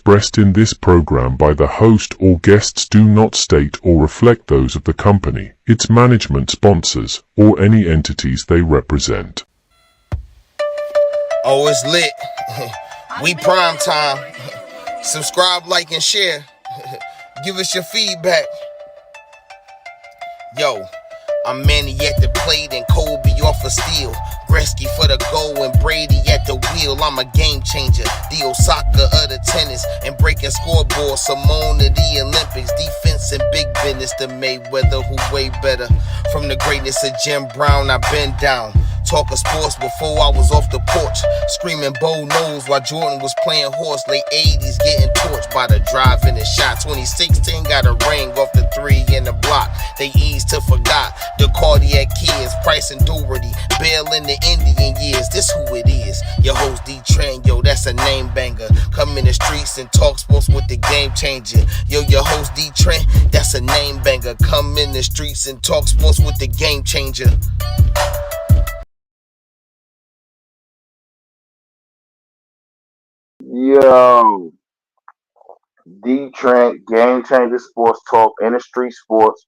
expressed in this program by the host or guests do not state or reflect those of the company, its management, sponsors, or any entities they represent. Oh, it's lit. We prime time. Subscribe, like, and share. Give us your feedback. Yo, I'm Manny at the plate and Kobe off a steal. Gretzky for the goal and Brady at the wheel. I'm a game changer, the Osaka of the tennis, and breaking scoreboards. Simone of the Olympics, defense and big business. The Mayweather who way better. From the greatness of Jim Brown, I've been down. Talking sports before I was off the porch. Screaming Bo knows while Jordan was playing horse. Late 80s getting torched by the drive and the shot. 2016 got a ring off the three in the block. They eased to forgot the cardiac kids. Price and Doherty, Bale in the Indian years. This who it is. Your host Dee Trynt, yo, that's a name banger. Come in the streets and talk sports with the game changer. Yo, your host Dee Trynt, that's a name banger. Come in the streets and talk sports with the game changer. Yo, Dee Trynt, Game Changer Sports Talk, Industry Sports,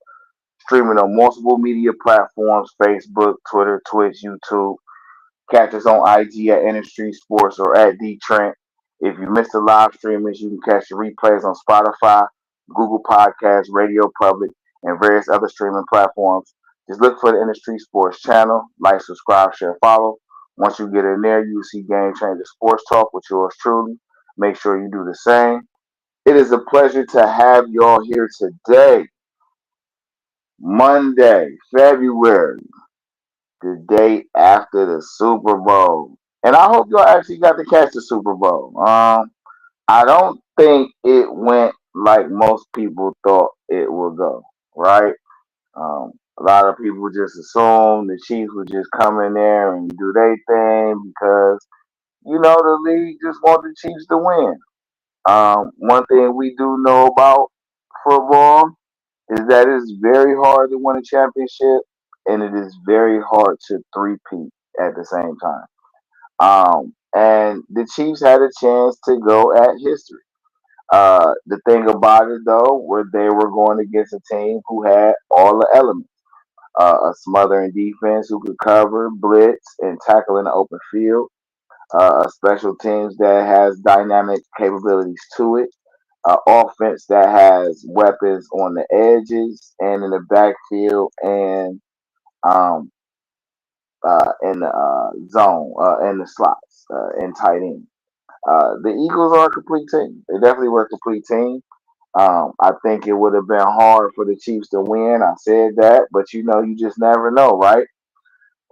streaming on multiple media platforms: Facebook, Twitter, Twitch, YouTube. Catch us on IG at Industry Sports or at Dee Trynt. If you missed the live streamings, you can catch the replays on Spotify, Google Podcasts, Radio Public, and various other streaming platforms. Just look for the Industry Sports channel. Like, subscribe, share, follow. Once you get in there, you'll see Game Changer Sports Talk with yours truly. Make sure you do the same. It is a pleasure to have y'all here today, Monday, February, the day after the Super Bowl. And I hope y'all actually got to catch the Super Bowl. I don't think it went like most people thought it would go, right? A lot of people just assume the Chiefs would just come in there and do their thing because, the league just want the Chiefs to win. One thing we do know about football is that it's very hard to win a championship and it is very hard to three-peat at the same time. And the Chiefs had a chance to go at history. The thing about it, though, where they were going against a team who had all the elements. A smothering defense who could cover, blitz, and tackle in the open field. A special teams that has dynamic capabilities to it. Offense that has weapons on the edges and in the backfield and um, in the zone, in the slots, and tight end. The Eagles are a complete team. They definitely were a complete team. I think it would have been hard for the Chiefs to win. I said that, but you just never know, right?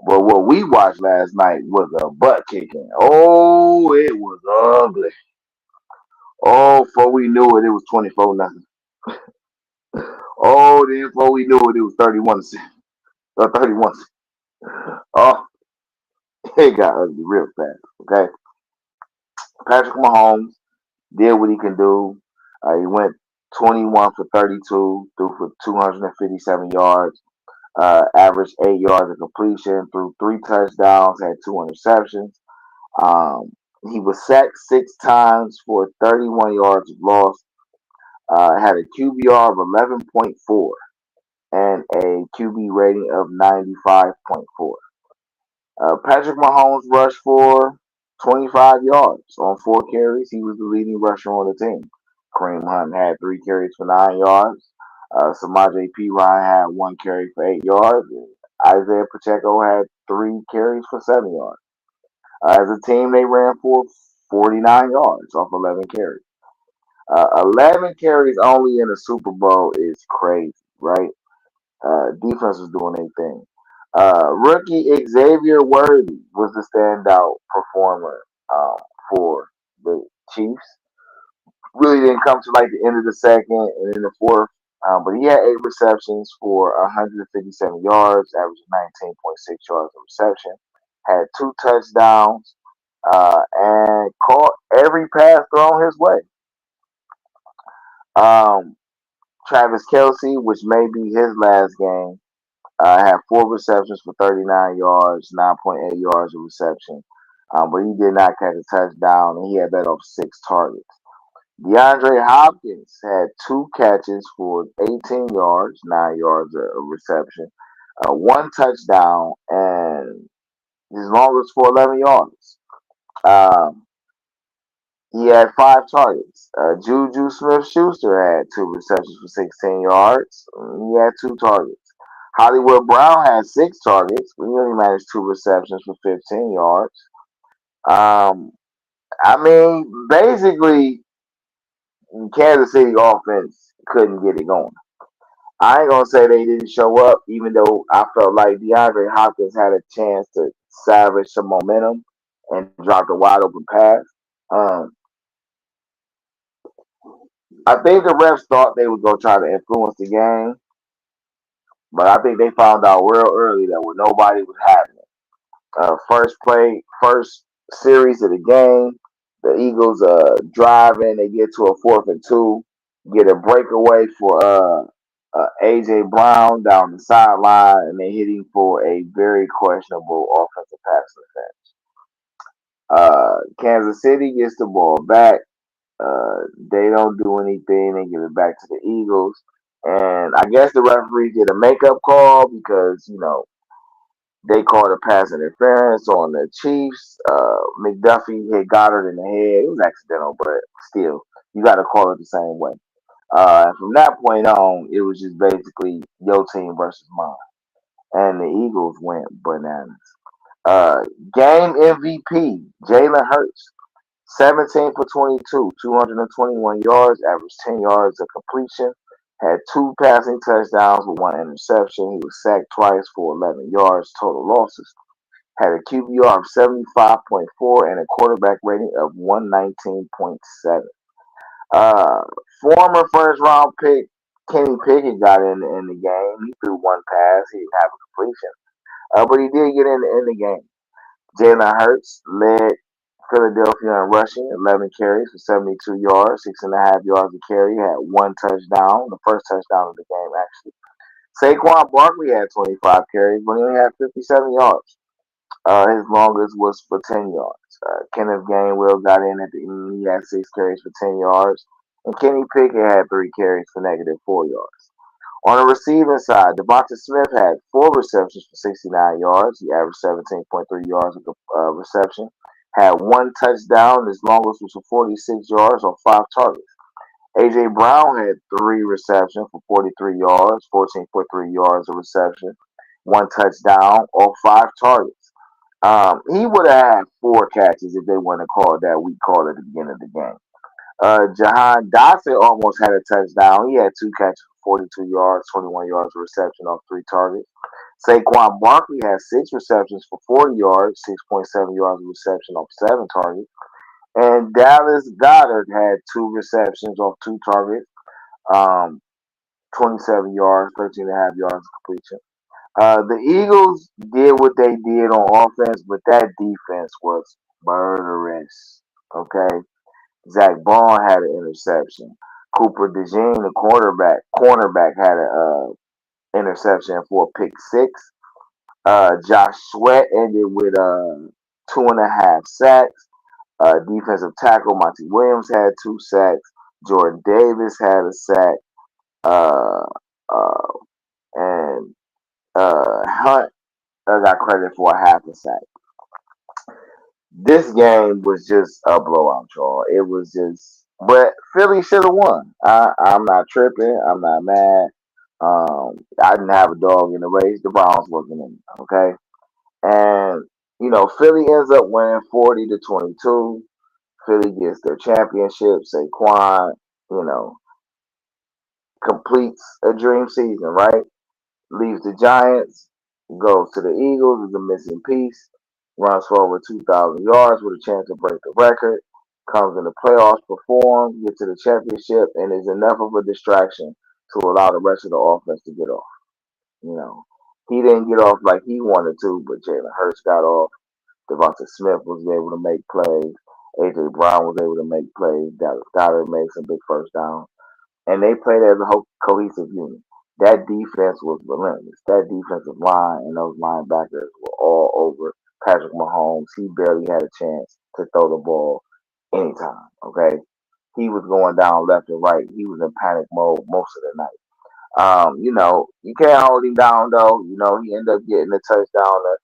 But what we watched last night was a butt kicking. Oh, it was ugly. Oh, before we knew it, it was 24-0. Oh, then before we knew it, it was 31 or 31. Oh, it got ugly real fast. Okay, Patrick Mahomes did what he can do. He went 21 for 32, threw for 257 yards, averaged 8 yards of completion, threw three touchdowns, had two interceptions. Um, he was sacked 6 times for 31 yards of loss. Had a QBR of 11.4 and a QB rating of 95.4. Patrick Mahomes rushed for 25 yards on 4 carries. He was the leading rusher on the team. Kareem Hunt had 3 carries for 9 yards. Samaje P. Ryan had 1 carry for 8 yards. And Isaiah Pacheco had 3 carries for 7 yards. As a team, they ran for 49 yards off 11 carries. 11 carries only in the Super Bowl is crazy, right? Defense was doing their thing. Rookie Xavier Worthy was the standout performer for the Chiefs. Really didn't come to like the end of the second and in the fourth, but he had 8 receptions for 157 yards, averaging 19.6 yards of reception. Had 2 touchdowns and caught every pass thrown his way. Um, Travis Kelsey, which may be his last game, had 4 receptions for 39 yards, 9.8 yards of reception. But he did not catch a touchdown, and he had that off 6 targets. DeAndre Hopkins had two catches for 18 yards, 9 yards of reception, one touchdown, and his longest for 11 yards. Um, he had five targets. Juju Smith-Schuster had two receptions for 16 yards. He had two targets. Hollywood Brown had six targets. We only managed two receptions for 15 yards. Um, I mean, basically, Kansas City offense couldn't get it going. I ain't gonna say they didn't show up, even though I felt like DeAndre Hopkins had a chance to salvage some momentum and dropped a wide open pass. Um, I think the refs thought they would go try to influence the game, but I think they found out real early that when nobody was having it. First series of the game, the Eagles drive in, they get to a 4th and 2, get a breakaway for AJ Brown down the sideline, and they hit him for a very questionable offensive pass defense. Kansas City gets the ball back. They don't do anything. They give it back to the Eagles. And I guess the referee did a makeup call because, they called a pass interference on the Chiefs. McDuffie hit Goddard in the head. It was accidental, but still, you got to call it the same way. And from that point on, it was just basically your team versus mine. And the Eagles went bananas. Uh, Game MVP, Jalen Hurts. 17 for 22, 221 yards, averaged 10 yards of completion, had two passing touchdowns with one interception. He was sacked twice for 11 yards, total losses. Had a QBR of 75.4 and a quarterback rating of 119.7. Uh, Former first round pick Kenny Pickett got in the game. He threw one pass. He didn't have a completion, but he did get in the game. Jalen Hurts led Philadelphia in rushing, 11 carries for 72 yards, 6.5 yards a carry, had one touchdown, the first touchdown of the game, actually. Saquon Barkley had 25 carries, but he only had 57 yards. His longest was for 10 yards. Kenneth Gainwell got in at the end. He had 6 carries for 10 yards. And Kenny Pickett had 3 carries for -4 yards. On the receiving side, Devonta Smith had 4 receptions for 69 yards. He averaged 17.3 yards of reception. Had one touchdown. His longest was for 46 yards on 5 targets. A.J. Brown had 3 receptions for 43 yards, 14.3 yards of reception, one touchdown on 5 targets. He would have had 4 catches if they wouldn't have called that weak call at the beginning of the game. Jahan Dotson almost had a touchdown. He had 2 catches for 42 yards, 21 yards of reception off 3 targets. Saquon Barkley had 6 receptions for 40 yards, 6.7 yards of reception off 7 targets. And Dallas Goddard had 2 receptions off 2 targets, um, 27 yards, 13.5 yards of completion. The Eagles did what they did on offense, but that defense was murderous. Okay. Zach Bond had an interception. Cooper DeJean, the cornerback had an interception for a pick six. Josh Sweat ended with 2.5 sacks. Defensive tackle Monty Williams had 2 sacks. Jordan Davis had a sack. Uh, uh, and Hunt got credit for a half a sack. This game was just a blowout, y'all. It was just, but Philly should have won. I'm not tripping. I'm not mad. I didn't have a dog in the race. The Browns wasn't in it, okay? And Philly ends up winning 40-22. Philly gets their championship. Saquon, you know, completes a dream season, right? Leaves the Giants, goes to the Eagles, is a missing piece, runs for over 2,000 yards with a chance to break the record, comes in the playoffs, performs, gets to the championship, and is enough of a distraction to allow the rest of the offense to get off. You know, he didn't get off like he wanted to, but Jalen Hurts got off. Devonta Smith was able to make plays. A.J. Brown was able to make plays. Dallas Goddard made some big first downs, and they played as a whole cohesive unit. That defense was relentless. That defensive line and those linebackers were all over Patrick Mahomes. He barely had a chance to throw the ball anytime. Okay, he was going down left and right. He was in panic mode most of the night. You can't hold him down though. He ended up getting a touchdown to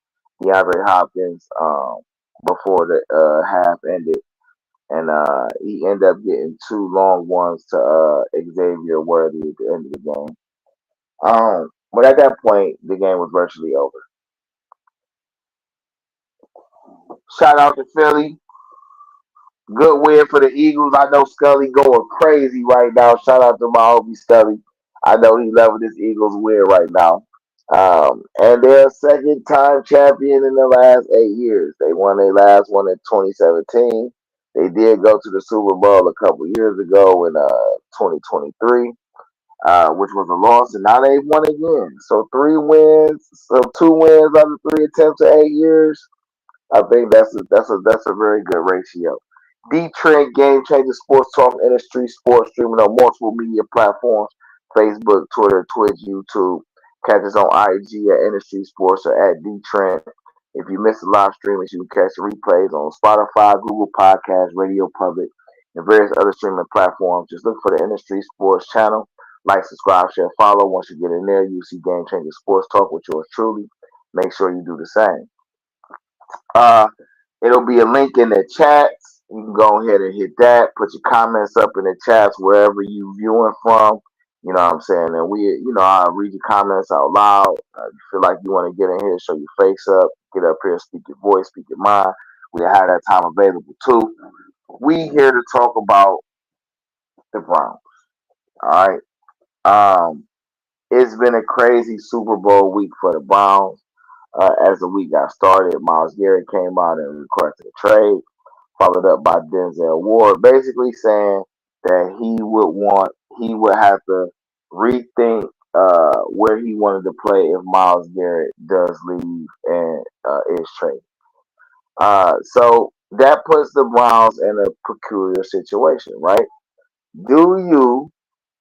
DeAndre Hopkins before the half ended, and he ended up getting two long ones to Xavier Worthy at the end of the game. But at that point, the game was virtually over. Shout out to Philly. Good win for the Eagles. I know Scully going crazy right now. Shout out to my homie Scully. I know he loving this Eagles win right now. And they're a second time champion in the last 8 years. They won their last one in 2017. They did go to the Super Bowl a couple years ago in 2023, which was a loss, and now they won again. So 3 wins, so 2 wins out of 3 attempts in 8 years. I think that's a very good ratio. Dee Trynt Game Changer Sports Talk Industry Sports streaming on multiple media platforms: Facebook, Twitter, Twitch, YouTube. Catch us on IG at Industry Sports or at Dee Trynt. If you missed the live streamings, you can catch the replays on Spotify, Google Podcasts, Radio Public, and various other streaming platforms. Just look for the Industry Sports channel. Like, subscribe, share, follow. Once you get in there, you see Game Changer Sports Talk with yours truly. Make sure you do the same. Uh, It'll be a link in the chats. You can go ahead and hit that. Put your comments up in the chats wherever you viewing from. You know what I'm saying? And I'll read your comments out loud. If you feel like you want to get in here, show your face up, get up here, speak your voice, speak your mind. We have that time available too. We here to talk about the Browns. All right. Um, it's been a crazy Super Bowl week for the Browns. As the week got started, Myles Garrett came out and requested a trade, followed up by Denzel Ward, basically saying that he would have to rethink where he wanted to play if Myles Garrett does leave and is traded. So that puts the Browns in a peculiar situation, right? Do you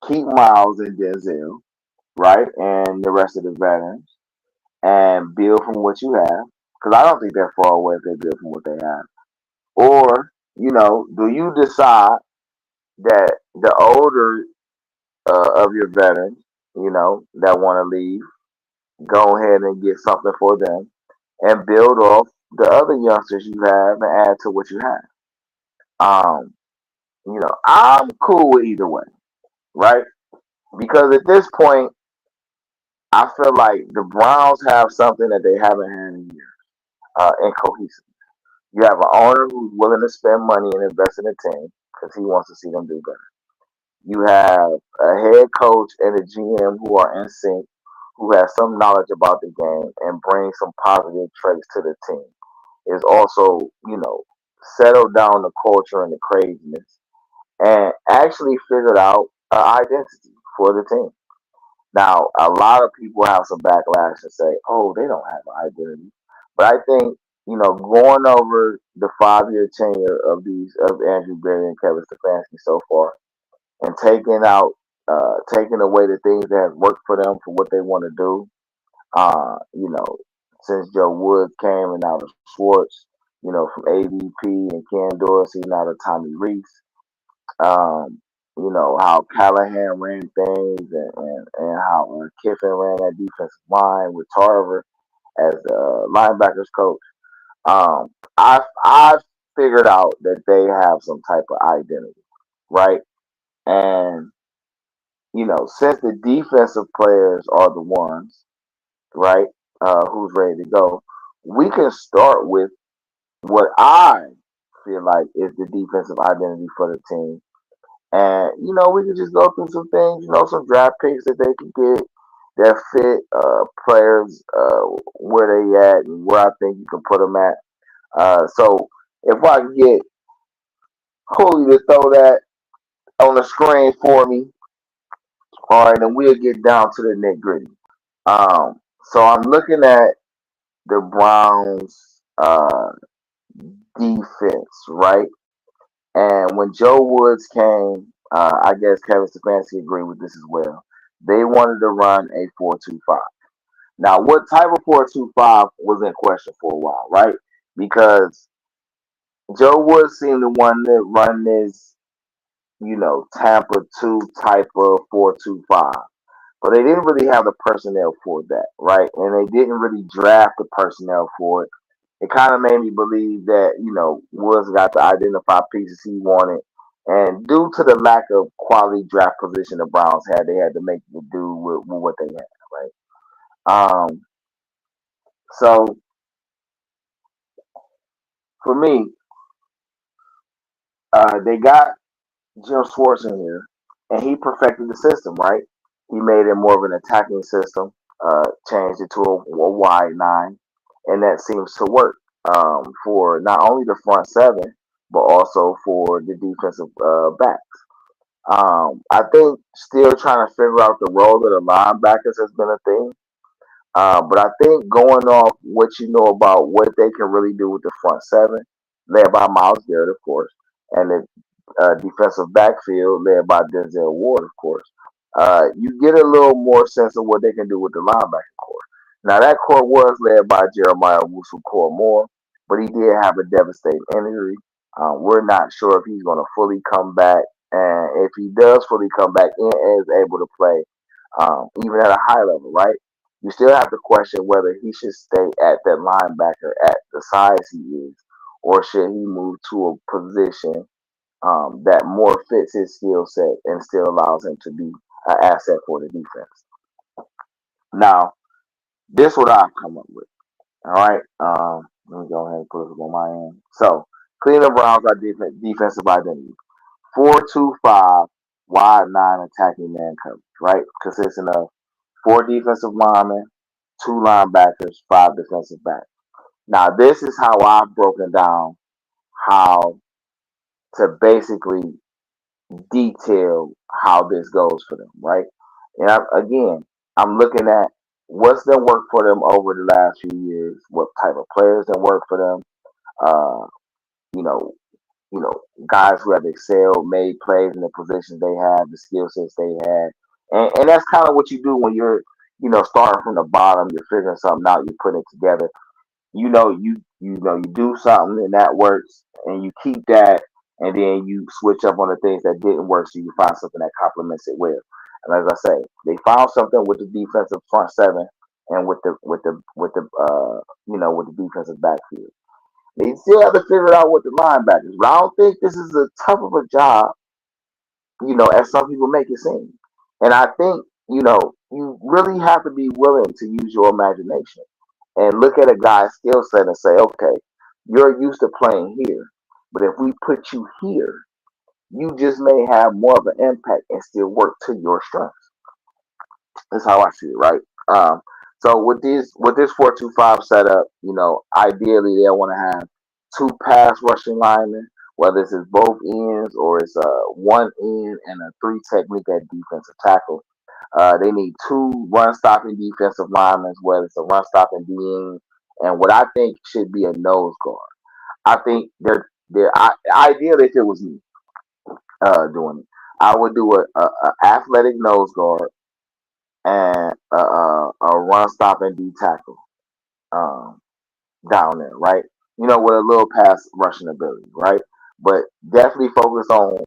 keep Myles and Denzel, right, and the rest of the veterans, and build from what you have? Because I don't think they're far away if they build from what they have. Or, do you decide that the older of your veterans, that want to leave, go ahead and get something for them and build off the other youngsters you have and add to what you have? Um, I'm cool with either way, right? Because at this point, I feel like the Browns have something that they haven't had in years, in cohesive. You have an owner who's willing to spend money and invest in a team because he wants to see them do better. You have a head coach and a GM who are in sync, who has some knowledge about the game and bring some positive traits to the team. Is also, settle down the culture and the craziness and actually figured out an identity for the team. Now, a lot of people have some backlash and say, "Oh, they don't have an identity," but I think going over the 5-year tenure of Andrew Berry and Kevin Stefanski so far, and taking away the things that have worked for them for what they want to do. Uh, you know, since Joe Woods came and now to Schwartz, from AVP and Ken Dorsey now to Tommy Reese. How Callahan ran things and how Kiffin ran that defensive line with Tarver as the linebackers coach. I've figured out that they have some type of identity, right? And since the defensive players are the ones, right, who's ready to go, we can start with what I feel like is the defensive identity for the team. And, we can just go through some things, some draft picks that they can get that fit players where they at and where I think you can put them at. So if I can get Cooley to throw that on the screen for me, all right, and we'll get down to the nitty gritty. So I'm looking at the Browns defense, right? And when Joe Woods came, I guess Kevin Stefanski agreed with this as well. They wanted to run a 4-2-5. Now, what type of 4-2-5 was in question for a while, right? Because Joe Woods seemed to want to run this Tampa 2 type of 4-2-5. But they didn't really have the personnel for that, right? And they didn't really draft the personnel for it. It kind of made me believe that, Woods got the identified pieces he wanted. And due to the lack of quality draft position the Browns had, they had to make do with what they had, right? Um, so for me, they got Jim Schwartz in here, and he perfected the system, right? He made it more of an attacking system, changed it to a wide nine, and that seems to work for not only the front seven, but also for the defensive back. I think still trying to figure out the role of the linebackers has been a thing. But I think going off what you know about what they can really do with the front seven, led by Miles Garrett, of course, and the defensive backfield led by Denzel Ward, of course, you get a little more sense of what they can do with the linebacker core. Now, that core was led by Jeremiah Owusu Moore, but he did have a devastating injury. We're not sure if he's going to fully come back, and if he does fully come back and is able to play, even at a high level, right? You still have to question whether he should stay at that linebacker at the size he is, or should he move to a position that more fits his skill set and still allows him to be an asset for the defense. Now, this is what I've come up with. All right. Let me go ahead and put it up on my end. So, Cleveland Browns are defensive identity. 4-2-5, wide nine attacking man coverage, right? Consisting of four defensive linemen, two linebackers, five defensive backs. Now, this is how I've broken down how to basically detail how this goes for them, right? And again, I'm looking at what's done work for them over the last few years, what type of players that work for them, uh, you know, guys who have excelled, made plays in the positions they have, the skill sets they had. And that's kind of what you do when you're, starting from the bottom, you're figuring something out, you're putting it together. You do something and that works, and you keep that, and then you switch up on the things that didn't work, so you find something that complements it well. And as I say, they found something with the defensive front seven and with the defensive backfield. They still have to figure out what the linebackers. But I don't think this is as tough of a job, as some people make it seem. And I think, you really have to be willing to use your imagination and look at a guy's skill set and say, okay, you're used to playing here, but if we put you here, you just may have more of an impact and still work to your strengths. That's how I see it, right? Um, so with this 4-2-5 setup, ideally they'll want to have two pass rushing linemen, whether it's both ends or it's one end and a three technique at defensive tackle. They need two run stopping defensive linemen, whether it's a run stopping DN and what I think should be a nose guard. I think ideally if it was me doing it, I would do a athletic nose guard and a run stopping D tackle um, down there, right? With a little pass rushing ability, right? But definitely focus on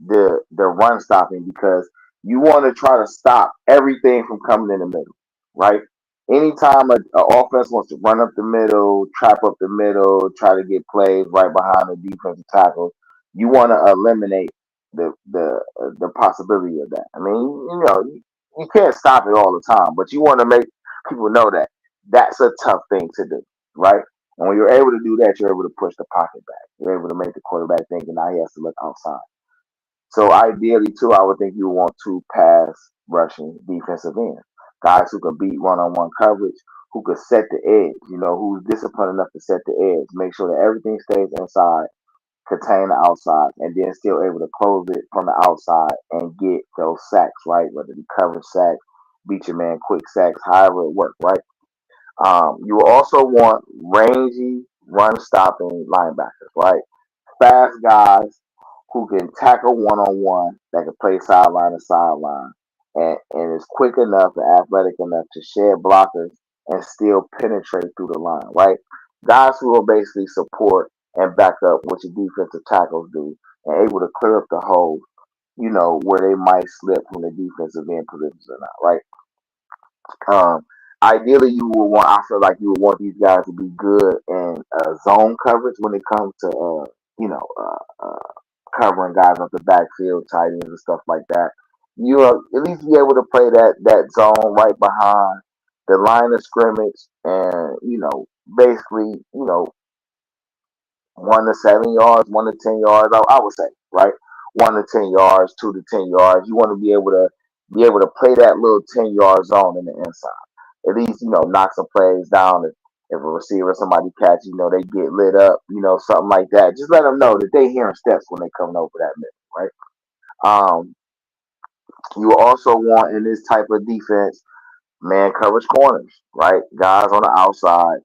the run stopping because you want to try to stop everything from coming in the middle, right? Anytime a offense wants to run up the middle, trap up the middle, try to get plays right behind the defensive tackle, you want to eliminate the possibility of that. I mean, you can't stop it all the time, but you want to make people know that that's a tough thing to do, right? And when you're able to do that, you're able to push the pocket back. You're able to make the quarterback think, and now he has to look outside. So ideally, too, I would think you want two pass rushing defensive ends, guys who can beat one-on-one coverage, who could set the edge, who's disciplined enough to set the edge, make sure that everything stays inside, contain the outside, and then still able to close it from the outside and get those sacks, right? Whether it be coverage sacks, beat your man quick sacks, however it works, right? You will also want rangy, run stopping linebackers, right? Fast guys who can tackle one on one, that can play sideline to sideline, and is quick enough and athletic enough to shed blockers and still penetrate through the line, right? Guys who will basically support and back up what your defensive tackles do and able to clear up the holes where they might slip from the defensive end positions or not, right? Um, Ideally, you will want. I feel like you would want these guys to be good in zone coverage when it comes to covering guys up the backfield, tight ends, and stuff like that. You'll at least be able to play that zone right behind the line of scrimmage, and basically, 1 to 7 yards, 1 to 10 yards. I would say, right, 1 to 10 yards, 2 to 10 yards. You want to be able to play that little 10 yard zone in the inside. At least knock some plays down. If a receiver, somebody catch, they get lit up, something like that. Just let them know that they hearing steps when they coming over that middle, right? Um, you also want in this type of defense man coverage corners, right? Guys on the outside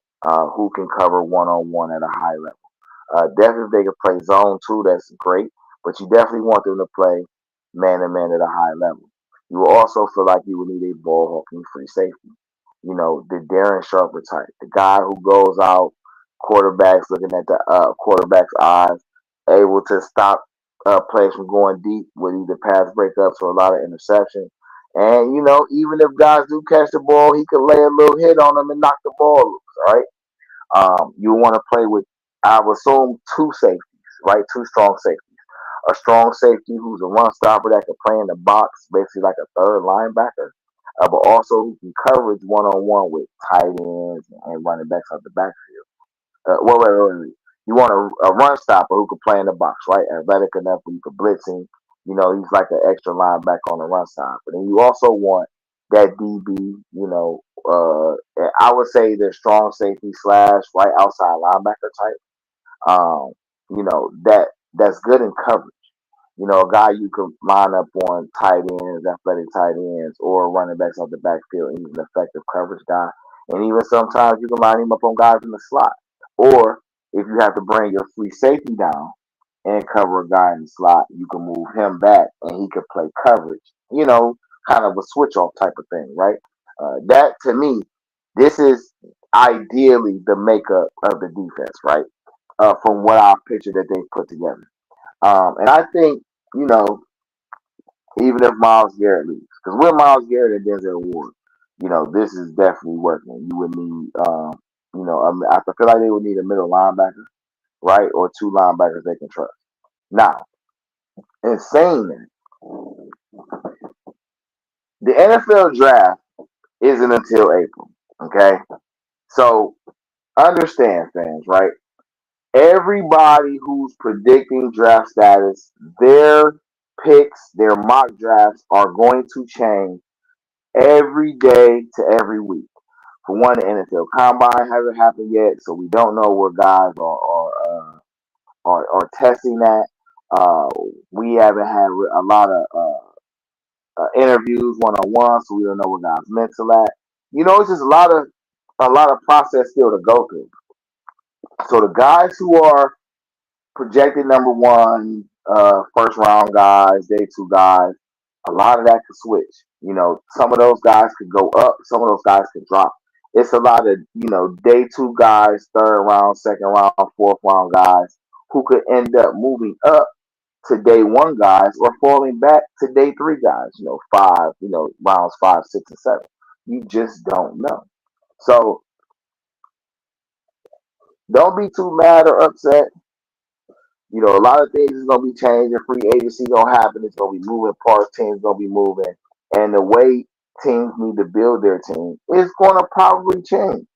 who can cover one on one at a high level. Definitely, if they can play zone too, that's great. But you definitely want them to play man to man at a high level. You will also feel like you will need a ball hawking free safety. The Darren Sharper type, the guy who goes out, quarterbacks looking at the quarterback's eyes, able to stop players from going deep with either pass breakups or a lot of interceptions. And even if guys do catch the ball, he could lay a little hit on them and knock the ball loose. All right. You want to play with, I would assume, two safeties, right? Two strong safeties. A strong safety who's a run stopper that can play in the box, basically like a third linebacker, but also who can coverage one on one with tight ends and running backs out the backfield. Wait. You want a run stopper who can play in the box, right? Athletic enough where you can blitz him. He's like an extra linebacker on the run side. But then you also want that DB, I would say the strong safety slash right outside linebacker type. Um, that's good in coverage. A guy you can line up on tight ends, athletic tight ends, or running backs off the backfield, and he's an effective coverage guy. And even sometimes you can line him up on guys in the slot. Or if you have to bring your free safety down and cover a guy in the slot, you can move him back and he could play coverage. Kind of a switch off type of thing, right? That to me, this is ideally the makeup of the defense, right? From what I picture that they put together. And I think, you know, even if Miles Garrett leaves, because with Miles Garrett and Denzel Ward, this is definitely working. You would need, I feel like they would need a middle linebacker, right, or two linebackers they can trust. Now, in saying that, the NFL draft isn't until April. Okay, so understand, fans, right? Everybody who's predicting draft status, their picks, their mock drafts are going to change every day to every week. For one, the NFL Combine hasn't happened yet, so we don't know where guys are testing that. Uh, we haven't had a lot of interviews one on one, so we don't know where guys mental at. It's just a lot of process still to go through. So the guys who are projected number one, first round guys, day two guys, a lot of that could switch. Some of those guys could go up, some of those guys could drop. It's a lot of, day two guys, third round, second round, fourth round guys who could end up moving up to day one guys or falling back to day three guys, five, rounds five, six, and seven. You just don't know. So don't be too mad or upset. A lot of things is gonna be changing. Free agency gonna happen. It's gonna be moving parts. Teams gonna be moving, and the way teams need to build their team is gonna probably change.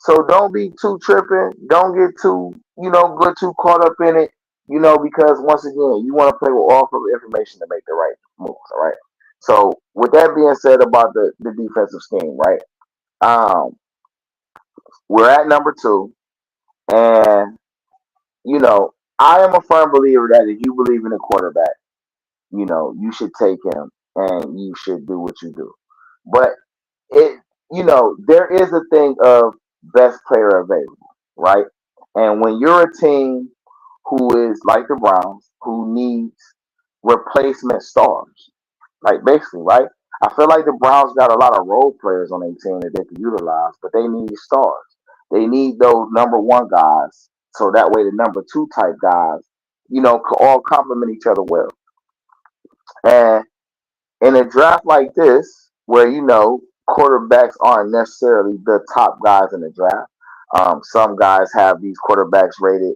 So don't be too tripping. Don't get too get too caught up in it. Because once again, you want to play with all of the information to make the right moves. All right. So with that being said about the defensive scheme, right? Um, we're at number two, and I am a firm believer that if you believe in a quarterback, you should take him and you should do what you do. But there is a thing of best player available, right? And when you're a team who is like the Browns, who needs replacement stars, like basically, right? I feel like the Browns got a lot of role players on their team that they can utilize, but they need stars. They need those number one guys, so that way the number two type guys, all complement each other well. And in a draft like this, where quarterbacks aren't necessarily the top guys in the draft, some guys have these quarterbacks rated,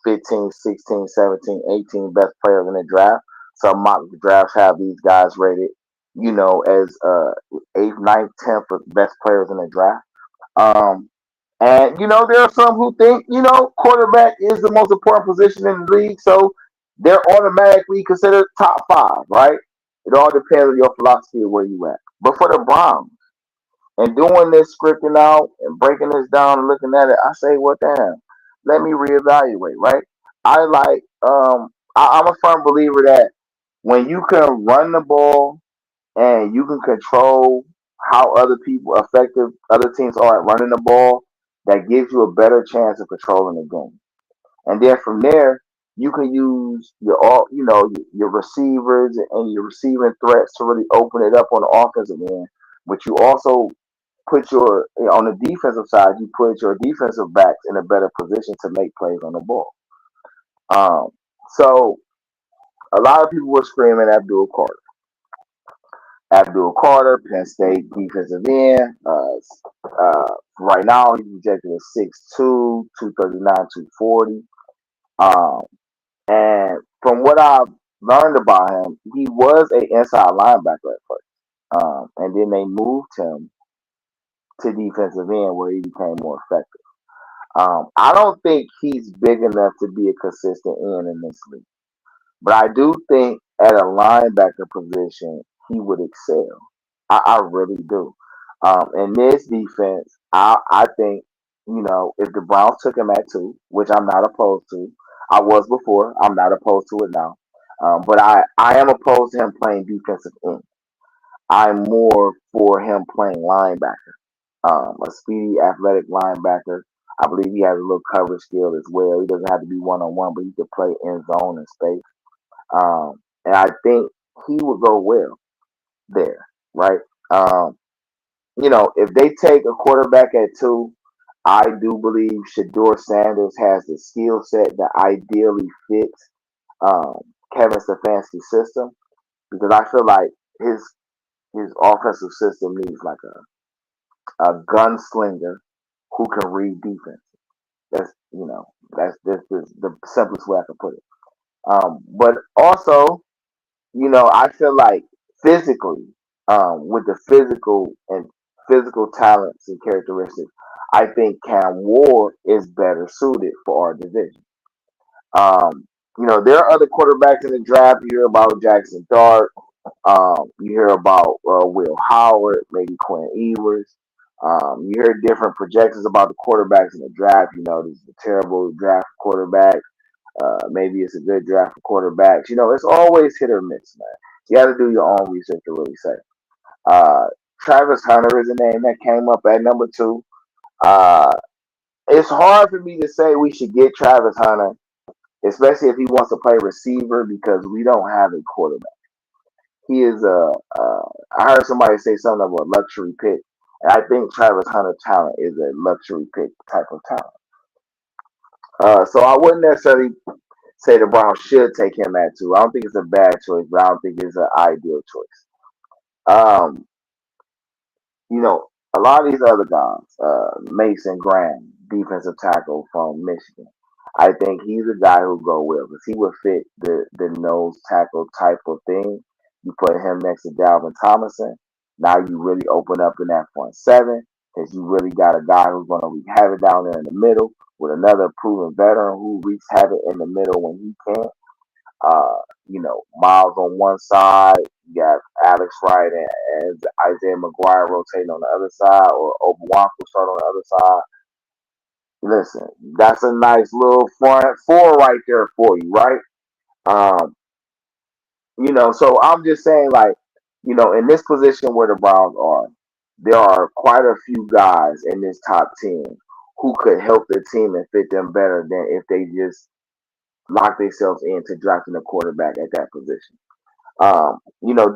15, 16, 17, 18 best players in the draft. Some mock drafts have these guys rated, as eighth, ninth, tenth best players in the draft. Um, and there are some who think quarterback is the most important position in the league, so they're automatically considered top five, right? It all depends on your philosophy of where you at. But for the Browns, and doing this scripting out and breaking this down and looking at it, I say, well, damn, let me reevaluate, right? I'm a firm believer that when you can run the ball and you can control how effective other teams are at running the ball, that gives you a better chance of controlling the game. And then from there, you can use your receivers and your receiving threats to really open it up on the offensive end. But you also put on the defensive side, you put your defensive backs in a better position to make plays on the ball. So a lot of people were screaming Abdul Carter, Penn State defensive end. Right now, he's projected at 6'2", 239, 240. Um, and from what I've learned about him, he was an inside linebacker at first. And then they moved him to defensive end where he became more effective. I don't think he's big enough to be a consistent end in this league. But I do think at a linebacker position, he would excel. I really do. In this defense, I think, if the Browns took him at two, which I'm not opposed to, I was before, I'm not opposed to it now. But I am opposed to him playing defensive end. I'm more for him playing linebacker, a speedy, athletic linebacker. I believe he has a little coverage skill as well. He doesn't have to be one on one, but he can play in zone and space. And I think he would go well there, right? Um, if they take a quarterback at two, I do believe Shador Sanders has the skill set that ideally fits um, Kevin Stefanski's system, because I feel like his his offensive system needs like a gunslinger who can read defense. That's that's the simplest way I can put it. But also, I feel like physically, with the physical talents and characteristics, I think Cam Ward is better suited for our division. Um, there are other quarterbacks in the draft. You hear about Jackson Dart. You hear about Will Howard, maybe Quinn Ewers. You hear different projections about the quarterbacks in the draft. This is a terrible draft for quarterbacks. Maybe it's a good draft for quarterbacks. It's always hit or miss, man. You got to do your own research to really say. Uh, Travis Hunter is a name that came up at number two. Uh, it's hard for me to say we should get Travis Hunter, especially if he wants to play receiver, because we don't have a quarterback. He is I heard somebody say something about luxury pick, and I think Travis Hunter talent is a luxury pick type of talent. So I wouldn't necessarily say the Browns should take him at two. I don't think it's a bad choice, but I don't think it's an ideal choice. Um, a lot of these other guys, Mason Graham, defensive tackle from Michigan, I think he's a guy who go well because he would fit the nose tackle type of thing. You put him next to Dalvin Tomlinson. Now you really open up in that front seven because you really got a guy who's going to have it down there in the middle with another proven veteran who wreaks havoc in the middle when he can. Miles on one side, you got Alex Wright and Isaiah McGuire rotating on the other side, or Obuanku start on the other side. Listen, that's a nice little front four right there for you, right? Um, so I'm just saying, like, in this position where the Browns are, there are quite a few guys in this top 10 who could help the team and fit them better than if they just lock themselves into drafting a quarterback at that position.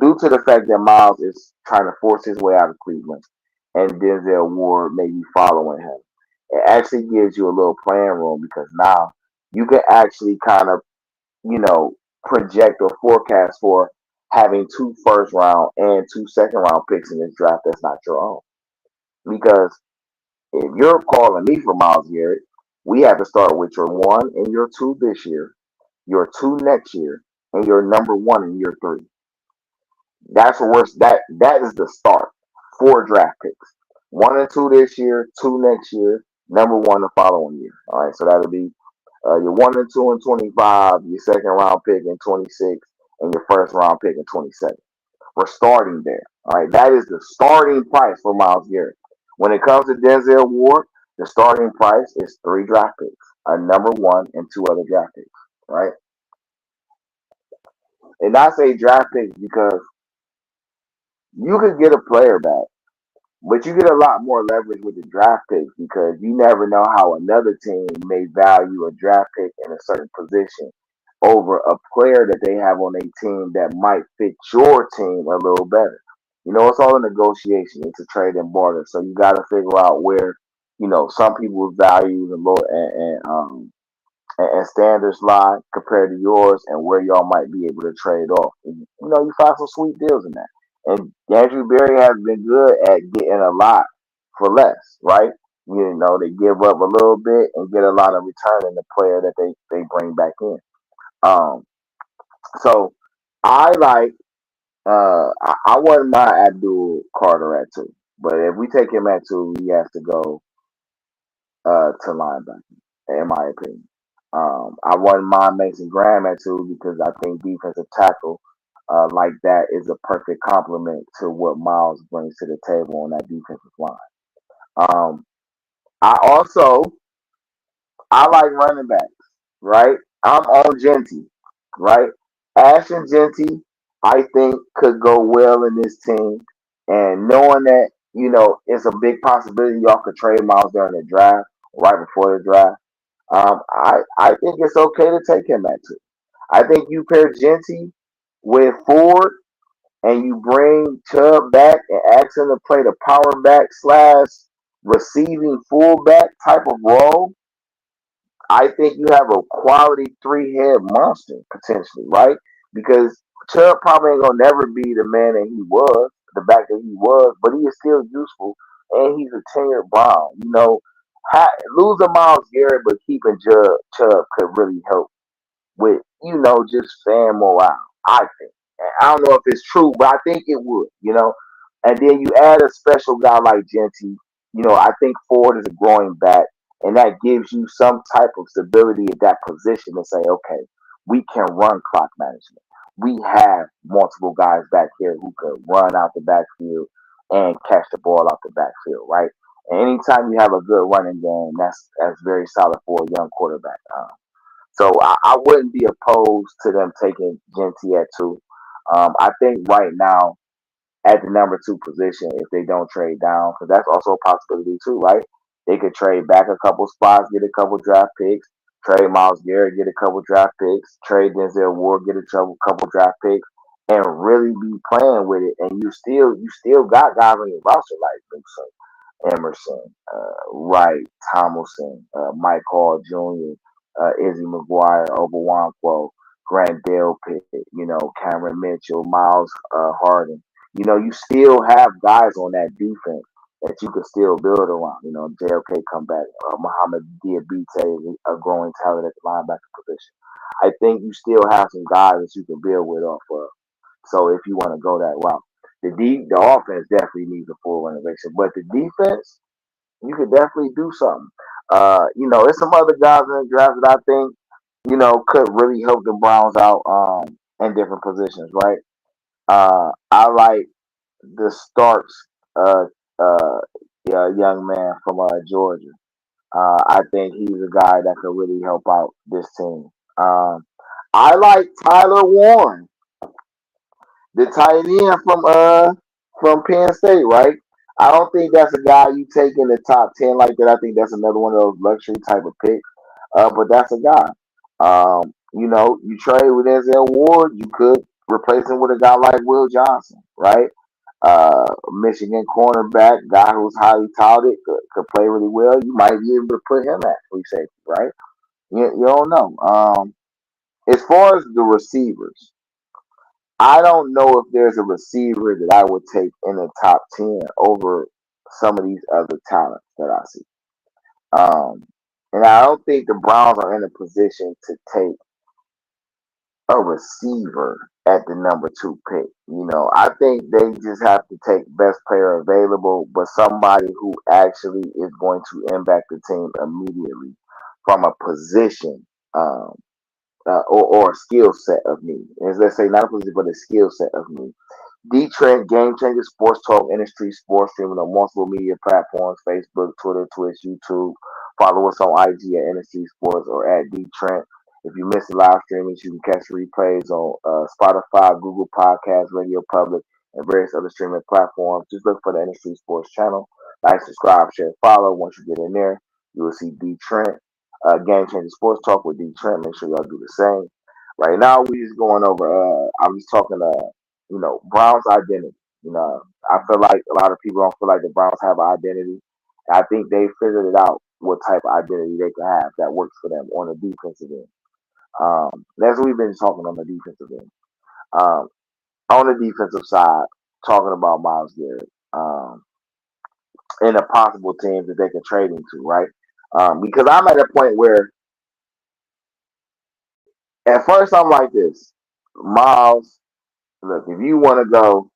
Due to the fact that Miles is trying to force his way out of Cleveland and Denzel Ward may be following him, it actually gives you a little playing room because now you can actually kind of, project or forecast for having two first round and two second round picks in this draft that's not your own. Because if you're calling me for Miles Garrett, we have to start with your one and your two this year, your two next year, and your number one in year three. That's where that is the start. Four draft picks. One and two this year, two next year, number one the following year. All right, so that'll be your one and two in 25, your second round pick in 26, and your first round pick in 27. We're starting there. All right, that is the starting price for Miles Garrett. When it comes to Denzel Ward, the starting price is three draft picks, a number one and two other draft picks. Right, and I say draft picks because you could get a player back. But you get a lot more leverage with the draft picks because you never know how another team may value a draft pick in a certain position over a player that they have on a team that might fit your team a little better. You know, it's all a negotiation. It's a trade and barter. So you got to figure out where, some people's values and standards lie compared to yours and where y'all might be able to trade off. You find some sweet deals in that. And Andrew Berry has been good at getting a lot for less, right? They give up a little bit and get a lot of return in the player that they bring back in. Um, so I like I wouldn't mind Abdul Carter at two. But if we take him at two, he has to go to linebacker, in my opinion. I wouldn't mind Mason Graham at two because I think defensive tackle like that is a perfect complement to what Miles brings to the table on that defensive line. Um, I also I like running backs, right? I'm on Genty, right? Ashton Genty, I think could go well in this team, and knowing that it's a big possibility y'all could trade Miles during the draft, right before the draft. I think it's okay to take him at two. I think you pair Genty with Ford and you bring Chubb back and ask him to play the power back slash receiving fullback type of role. I think you have a quality three head monster potentially, right? Because Chubb probably ain't gonna never be the man that he was, the back that he was, but he is still useful and he's a tenured Brown. Losing Miles Garrett but keeping Chubb could really help with, just fan morale, I think. And I don't know if it's true, but I think it would. And then you add a special guy like Genty, I think Ford is a growing back, and that gives you some type of stability at that position to say, okay, we can run clock management. We have multiple guys back here who could run out the backfield and catch the ball out the backfield, right? And anytime you have a good running game, that's very solid for a young quarterback. So I wouldn't be opposed to them taking Genty at two. I think right now at the number two position, if they don't trade down, because that's also a possibility too, right? They could trade back a couple spots, get a couple draft picks, trade Miles Garrett, get a couple draft picks, trade Denzel Ward, get a couple draft picks, and really be playing with it. And you still got guys on your roster like Newsom, Emerson, Wright, Tomlinson, Mike Hall Jr., Izzy McGuire, Obawankwo, Grant Delpit, Cameron Mitchell, Miles Harden. You still have guys on that defense that you could still build around. JLK come back. Muhammad Diabite is a growing talent at the linebacker position. I think you still have some guys that you can build with off of. So if you want to go that route, the offense definitely needs a full renovation, but the defense you could definitely do something. There's some other guys in the draft that I think could really help the Browns out in different positions, right? I like the Starks, uh, uh, young man from Georgia. I think he's a guy that could really help out this team. Um, I like Tyler Warren, the tight end from Penn State, right? I don't think that's a guy you take in the top 10 like that. I think that's another one of those luxury type of picks. But that's a guy. You trade with Denzel Ward, you could replace him with a guy like Will Johnson, right? Michigan cornerback, guy who's highly touted, could play really well. You might be able to put him at free safety, right? You don't know. As far as the receivers, I don't know if there's a receiver that I would take in the top 10 over some of these other talents that I see. Um, and I don't think the Browns are in a position to take a receiver at the number 2 pick. I think they just have to take best player available, but somebody who actually is going to impact the team immediately from a position or a skill set of need. As let's say, not a position, but a skill set of need. Dee Trynt, Game Changer Sports Talk, Industry Sports, streaming on multiple media platforms: Facebook, Twitter, Twitch, YouTube. Follow us on IG at Industry Sports or at Dee Trynt. If you miss the live streamings, you can catch the replays on Spotify, Google Podcasts, Radio Public, and various other streaming platforms. Just look for the Industry Sports channel. Like, subscribe, share, follow. Once you get in there, you will see Dee Trynt, Game Changer Sports Talk with Dee Trynt. Make sure y'all do the same. Right now, we just going over. I'm just talking. Browns identity. I feel like a lot of people don't feel like the Browns have an identity. I think they figured it out what type of identity they can have that works for them on the defensive end. That's what we've been talking on the defensive end. Um, on the defensive side, talking about Myles Garrett and the possible teams that they can trade him to, right? Because I'm at a point where at first I'm like this, Miles, look, if you want to go,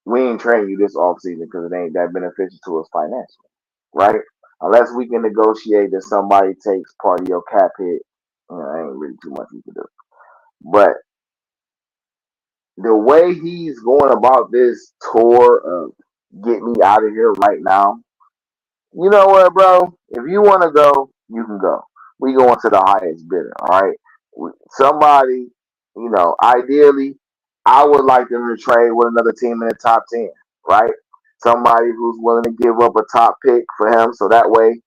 we ain't trading you this offseason because it ain't that beneficial to us financially, right? Unless we can negotiate that somebody takes part of your cap hit, ain't really too much we can do. But the way he's going about this tour of get me out of here right now, you know what, bro? If you want to go, you can go. We going to the highest bidder, all right? Somebody, ideally, I would like them to trade with another team in the top 10, right? Somebody who's willing to give up a top pick for him, so that way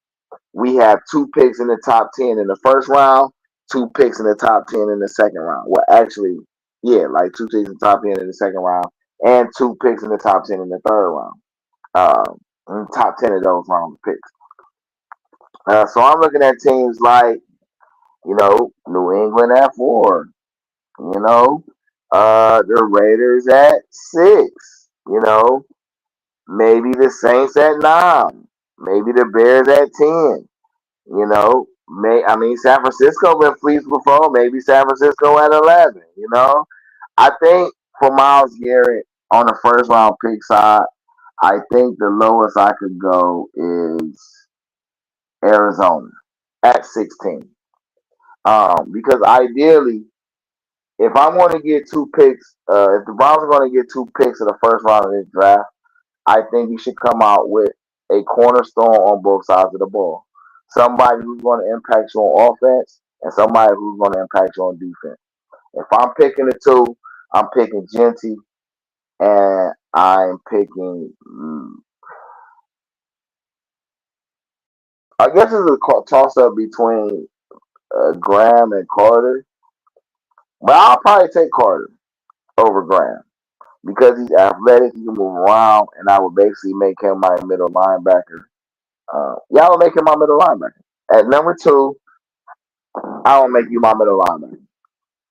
we have 2 picks in the top 10 in the first round, 2 picks in the top 10 in the second round. Well, actually, yeah, like 2 picks in the top 10 in the second round, and 2 picks in the top 10 in the third round. In the top 10 of those round picks. So I'm looking at teams like, New England at 4, the Raiders at 6, maybe the Saints at 9, maybe the Bears at 10, San Francisco been fleeced before, maybe San Francisco at 11, I think for Myles Garrett on the first round pick side, I think the lowest I could go is Arizona at 16. Because ideally, if I want to get 2 picks, if the Browns are going to get 2 picks in the first round of this draft, I think you should come out with a cornerstone on both sides of the ball. Somebody who's going to impact you on offense and somebody who's going to impact you on defense. If I'm picking the two, I'm picking Genty and I'm picking. I guess it's a toss up between Graham and Carter, but I'll probably take Carter over Graham because he's athletic, he can move around, and I would basically make him my middle linebacker. I would make him my middle linebacker. At number 2, I will make you my middle linebacker.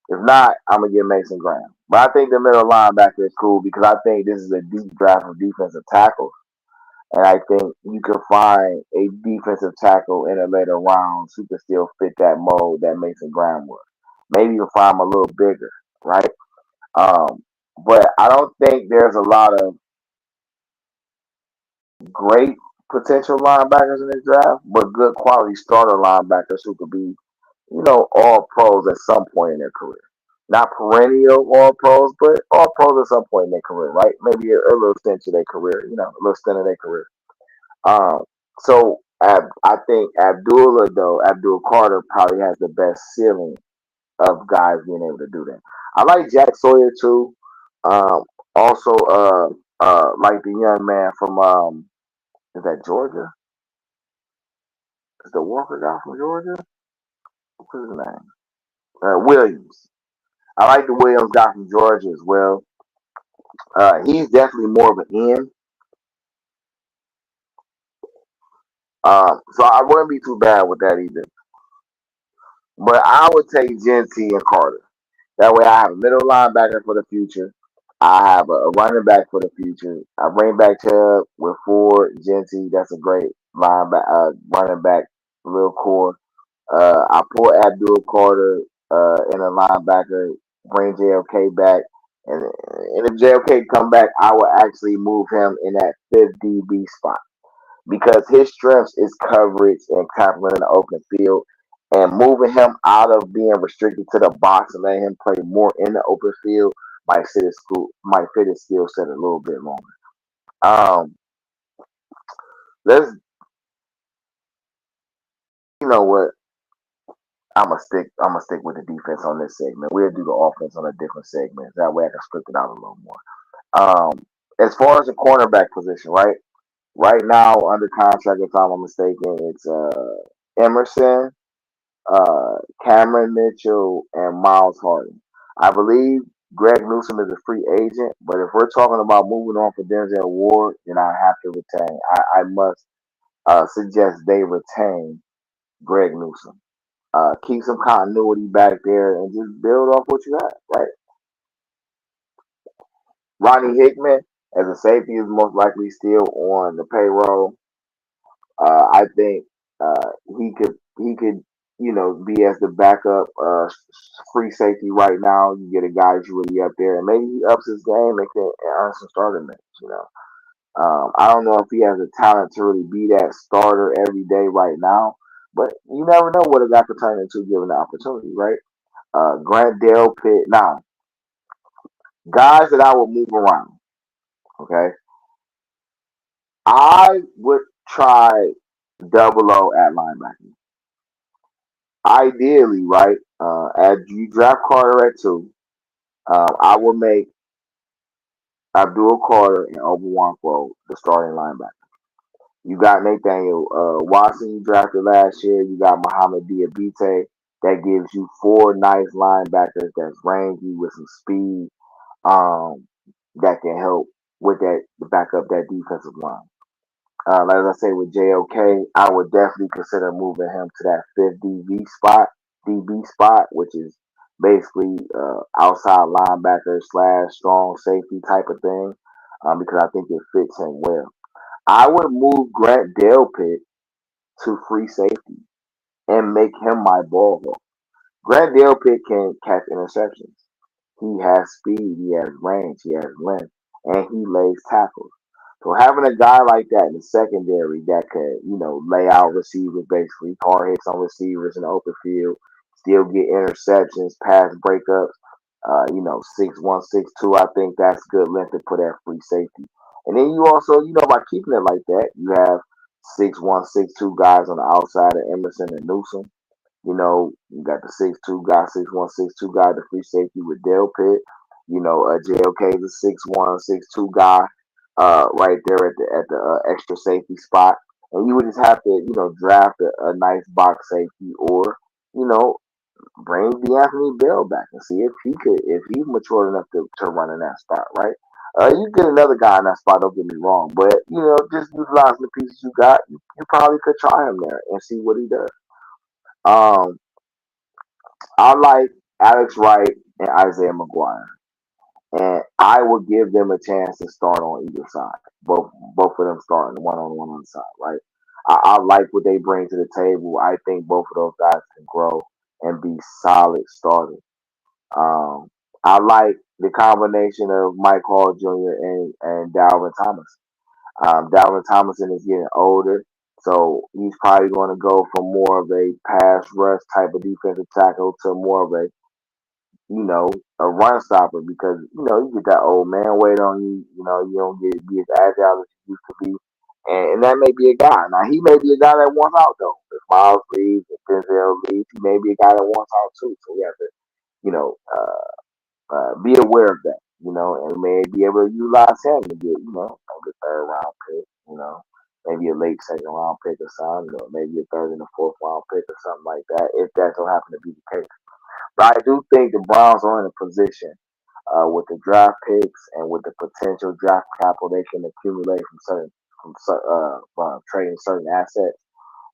If not, I'm gonna get Mason Graham. But I think the middle linebacker is cool because I think this is a deep draft of defensive tackles. And I think you can find a defensive tackle in the later rounds who can still fit that mold that Mason Graham was. Maybe you can find him a little bigger, right? But I don't think there's a lot of great potential linebackers in this draft, but good quality starter linebackers who could be, all pros at some point in their career. Not perennial all pros, but all pros at some point in their career, right? Maybe a little stint of their career, a little stint of their career. So I think Abdul Carter probably has the best ceiling of guys being able to do that. I like Jack Sawyer too. Um, also, like the young man from is that Georgia? Is the Walker guy from Georgia? What's his name? Williams. I like the Williams guy from Georgia as well. He's definitely more of an end. So I wouldn't be too bad with that either. But I would take Genty and Carter. That way, I have a middle linebacker for the future. I have a running back for the future. I bring back Chubb with Ford, Genty. That's a great running back, real core. I pull Abdul Carter in a linebacker, bring JLK back, and if JLK come back, I will actually move him in that fifth DB spot because his strengths is coverage and tackling in the open field. And moving him out of being restricted to the box and letting him play more in the open field might fit his skill set a little bit longer. Um, let's you know what I'm gonna stick with the defense on this segment. We'll do the offense on a different segment. That way I can split it out a little more. Um, as far as the cornerback position, right? Right now under contract, if I'm not mistaken, it's Emerson, uh, Cameron Mitchell, and Miles Harden. I believe Greg Newsom is a free agent, but if we're talking about moving on for Denzel Ward, then I have to retain. I must suggest they retain Greg Newsom. Keep some continuity back there and just build off what you have, right? Ronnie Hickman as a safety is most likely still on the payroll. I think he could be as the backup free safety right now. You get a guy who's really up there, and maybe he ups his game and can earn some starting minutes. I don't know if he has the talent to really be that starter every day right now, but you never know what a guy could turn into given the opportunity, right? Grant Dale Pitt. Now, guys that I would move around. Okay, I would try double O at linebacker. Ideally, right? As you draft Carter at 2, I will make Abdul Carter and Obi-Wan the starting linebacker. You got Nathaniel Watson you drafted last year. You got Muhammad Diabite. That gives you 4 nice linebackers that's rangy with some speed that can help with that to back up that defensive line. Like I say with JOK, I would definitely consider moving him to that fifth DB spot, which is basically outside linebacker slash strong safety type of thing, because I think it fits him well. I would move Grant Delpit to free safety and make him my ball hawk. Grant Delpit can catch interceptions. He has speed, he has range, he has length, and he lays tackles. So having a guy like that in the secondary that could, lay out receivers basically, hard hits on receivers in the open field, still get interceptions, pass breakups, 6'1", 6'2", I think that's good length to put at free safety. And then you also, by keeping it like that, you have 6'1", 6'2" guys on the outside of Emerson and Newsom. You got the 6'2" guy, 6'1", 6'2" guy, the free safety with Dale Pitt. JLK is a 6'1", 6'2" guy, right there at the extra safety spot. And you would just have to, draft a nice box safety or, you know, bring D'Anthony Bell back and see if he's mature enough to run in that spot, right? You get another guy in that spot, don't get me wrong, but just utilizing the pieces you got, you probably could try him there and see what he does. Um, I like Alex Wright and Isaiah McGuire, and I will give them a chance to start on either side. Both of them starting one on the side, right? I like what they bring to the table. I think both of those guys can grow and be solid starters. Um, I like the combination of Mike Hall Jr. and Dalvin Thomas. Dalvin Thomason is getting older, so he's probably going to go from more of a pass rush type of defensive tackle to more of you know, a run stopper because, you get that old man weight on you, you don't be as agile as you used to be. And that may be a guy. Now, he may be a guy that wants out, though. If Miles leaves, if Denzel leaves, he may be a guy that wants out, too. So we have to, you know, be aware of that, and may be able to utilize him to get, like a third round pick, maybe a late second round pick or something, or maybe a third and a fourth round pick or something like that, if that don't happen to be the case. But I do think the Browns are in a position with the draft picks and with the potential draft capital they can accumulate from trading certain assets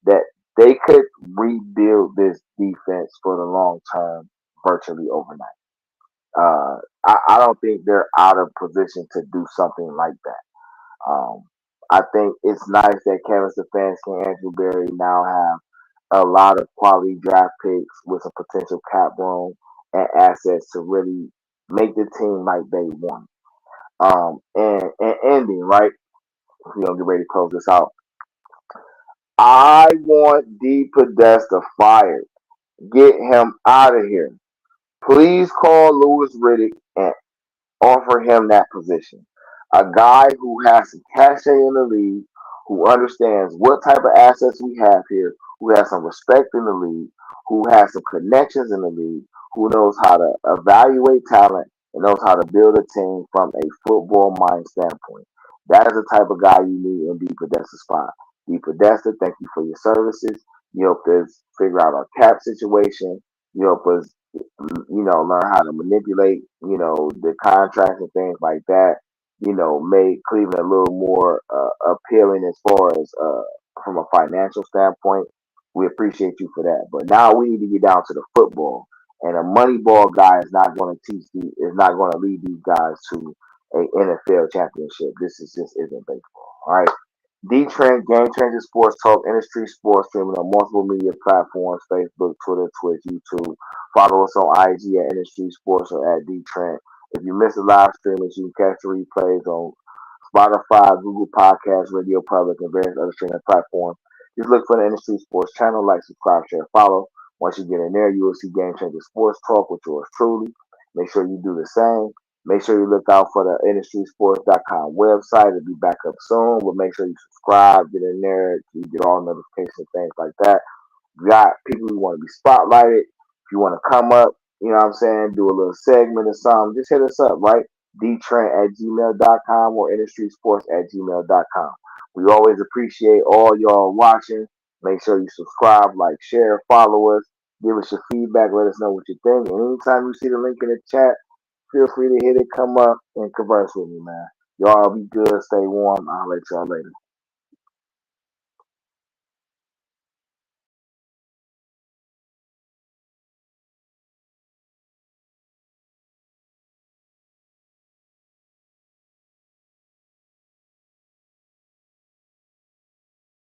that they could rebuild this defense for the long term virtually overnight. I don't think they're out of position to do something like that. I think it's nice that Kevin Stefanski and Andrew Berry now have a lot of quality draft picks with some potential cap room and assets to really make the team like they want. And ending, right? We're gonna get ready to close this out. I want D Podesta fired. Get him out of here. Please call Lewis Riddick and offer him that position. A guy who has some cachet in the league, who understands what type of assets we have here, who has some respect in the league, who has some connections in the league, who knows how to evaluate talent and knows how to build a team from a football mind standpoint. That is the type of guy you need in D Podesta's spot. D Podesta, thank you for your services. You helped us figure out our cap situation. You helped us learn how to manipulate, the contracts and things like that, make Cleveland a little more appealing as far as from a financial standpoint. We appreciate you for that. But now we need to get down to the football. And a money ball guy is not going to is not going to lead these guys to a NFL championship. This is just isn't baseball. All right. Dee Trynt, Game Changer Sports Talk, Industry Sports, streaming on multiple media platforms: Facebook, Twitter, Twitch, YouTube. Follow us on IG at Industry Sports or at Dee Trynt. If you miss the live streamings, you can catch the replays on Spotify, Google Podcasts, Radio Public, and various other streaming platforms. Just look for the Industry Sports channel, like, subscribe, share, follow. Once you get in there, you will see Game Changer Sports Talk with yours truly. Make sure you do the same. Make sure you look out for the industrysports.com website. It'll be back up soon, but make sure you subscribe, get in there, you get all notifications, things like that. You got people who want to be spotlighted. If you want to come up, do a little segment or something, just hit us up, right? dtrent@gmail.com or industrysports@gmail.com. We always appreciate all y'all watching. Make sure you subscribe, like, share, follow us. Give us your feedback. Let us know what you think. And anytime you see the link in the chat, feel free to hit it, come up, and converse with me, man. Y'all be good. Stay warm. I'll let y'all later.